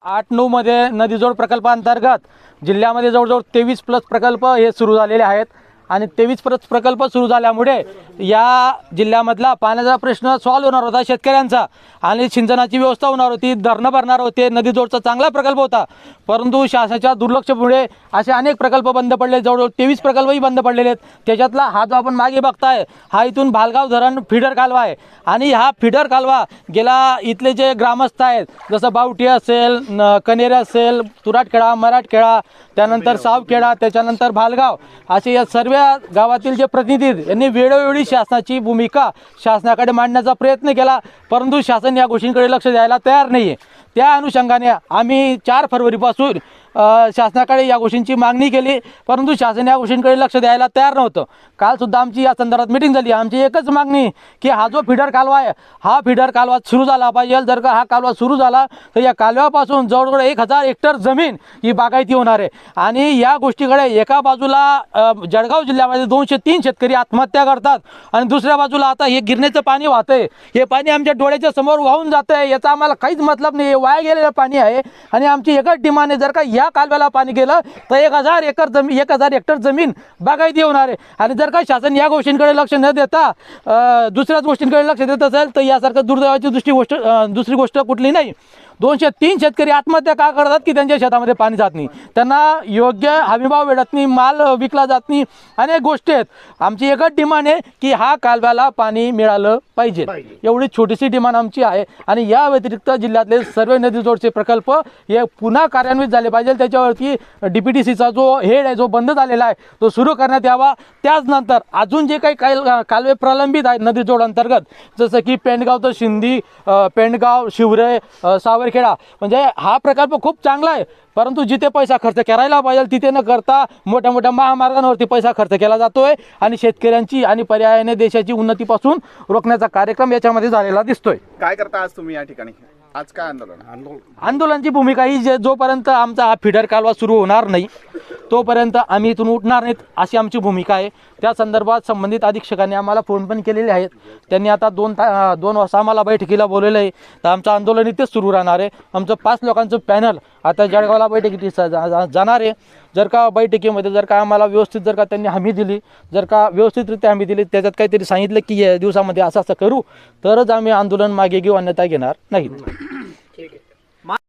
8-9 मध्ये नदीजोड प्रकल्पांतर्गत जिल्ह्यामध्ये जवळजवळ 23+ प्रकल्प हे सुरू झालेले आहेत आणि 23+ प्रकल्प सुरू झाल्यामुळे या जिल्ह्यामधला पाण्याचा प्रश्न सॉल्व्ह होणार होता शेतकऱ्यांचा आणि सिंचनाची व्यवस्था होणार होती, धरणं भरणार होते, नदीजोडचा चांगला प्रकल्प होता. परंतु शासनाच्या दुर्लक्षामुळे असे अनेक प्रकल्प बंद पडले. जवळजवळ 23 प्रकल्पही बंद पडलेले आहेत. त्याच्यातला हा जो आपण मागे बघताय हा इथून भालगाव धरण फिडर कालवा आहे आणि हा फिडर कालवा गेला इथले जे ग्रामस्थ आहेत जसं बावटी असेल, कनेरे असेल, तुराटखेडा, मराठखेडा, त्यानंतर सावखेडा, त्याच्यानंतर भालगाव असे या सर्व गावातील जे प्रतिनिधी आहेत यांनी वेळोवेळी शासनाची भूमिका शासनाकडे मांडण्याचा प्रयत्न केला, परंतु शासन या गोष्टींकडे लक्ष द्यायला तयार नाही आहे. त्या अनुषंगाने आम्ही 4 फरवरीपासून शासनाकडे या गोष्टींची मागणी केली, परंतु शासन या गोष्टींकडे लक्ष द्यायला तयार नव्हतं. कालसुद्धा आमची या संदर्भात मिटिंग झाली. आमची एकच मागणी की हा जो फिडर कालवा आहे हा फिडर कालवा सुरू झाला पाहिजे. जर का हा कालवा सुरू झाला तर या कालव्यापासून जवळजवळ 1000 हेक्टर जमीन ही बागायती होणार आहे आणि या गोष्टीकडे एका बाजूला जळगाव जिल्ह्यामध्ये 203 शेतकरी आत्महत्या करतात आणि दुसऱ्या बाजूला आता हे गिरणीचं पाणी वाहतंय. हे पाणी आमच्या डोळ्याच्या समोर वाहून जातं आहे. याचा आम्हाला काहीच मतलब नाही. हे वाया गेलेलं पाणी आहे आणि आमची एकच डिमांड आहे, जर का या कालव्याला पाणी गेलं तर 1000 हेक्टर जमीन बागायती होणार आहे. आणि जर का शासन या गोष्टींकडे लक्ष न देता दुसऱ्याच गोष्टींकडे लक्ष देत असेल तर यासारखं दुर्दैवाची दुसरी गोष्ट कुठली नाही. 203 शेतकरी आत्महत्या का करतात की त्यांच्या शेतामध्ये पाणी जात नाही, त्यांना योग्य हमीभाव मिळत नाही, माल विकला जात नाही, अनेक गोष्टी आहेत. आमची एकच डिमांड आहे की हा कालव्याला पाणी मिळालं पाहिजे. एवढी छोटीशी डिमांड आमची आहे आणि या व्यतिरिक्त जिल्ह्यातले सर्व नदीजोडचे प्रकल्प हे पुन्हा कार्यान्वित झाले पाहिजे. त्याच्यावरती DPTCचा जो हेड आहे जो बंद झालेला आहे तो सुरू करण्यात यावा. त्याचनंतर अजून जे काही कालवे प्रलंबित आहेत नदीजोड अंतर्गत जसं की पेंडगाव तर शिंदी, पेंडगाव, शिवरे, सावरखेडा, म्हणजे हा प्रकल्प खूप चांगला आहे, परंतु जिथे पैसा खर्च करायला पाहिजे तिथे न करता मोठ्या मोठ्या महामार्गांवरती पैसा खर्च केला जातोय आणि शेतकऱ्यांची आणि पर्यायाने देशाची उन्नतीपासून रोखण्याचा कार्यक्रम याच्यामध्ये झालेला दिसतोय. काय करता आज तुम्ही या ठिकाणी? आज काय आंदोलनाची भूमिका ही जोपर्यंत आमचा हा फिडर कालवा सुरू होणार नाही तोपर्यंत आम्ही इथून उठणार नाहीत अशी आमची भूमिका आहे. त्या संदर्भात संबंधित अधीक्षकांनी आम्हाला फोन पण केलेले आहेत. त्यांनी आता 2 वाजता आम्हाला बैठकीला बोलवलं आहे, तर आमचं आंदोलन इथेच सुरू राहणार आहे. आमचं 5 लोकांचं पॅनल आता जळगावला बैठकीत जाणार आहे. जर का बैठकीमध्ये जर का आम्हाला व्यवस्थित जर का त्यांनी हमी दिली, जर का व्यवस्थितरित्या हमी दिली, त्याच्यात काहीतरी सांगितलं की या दिवसामध्ये असं करू, तरच आम्ही आंदोलन मागे घेऊ, अन्यथा घेणार नाहीत.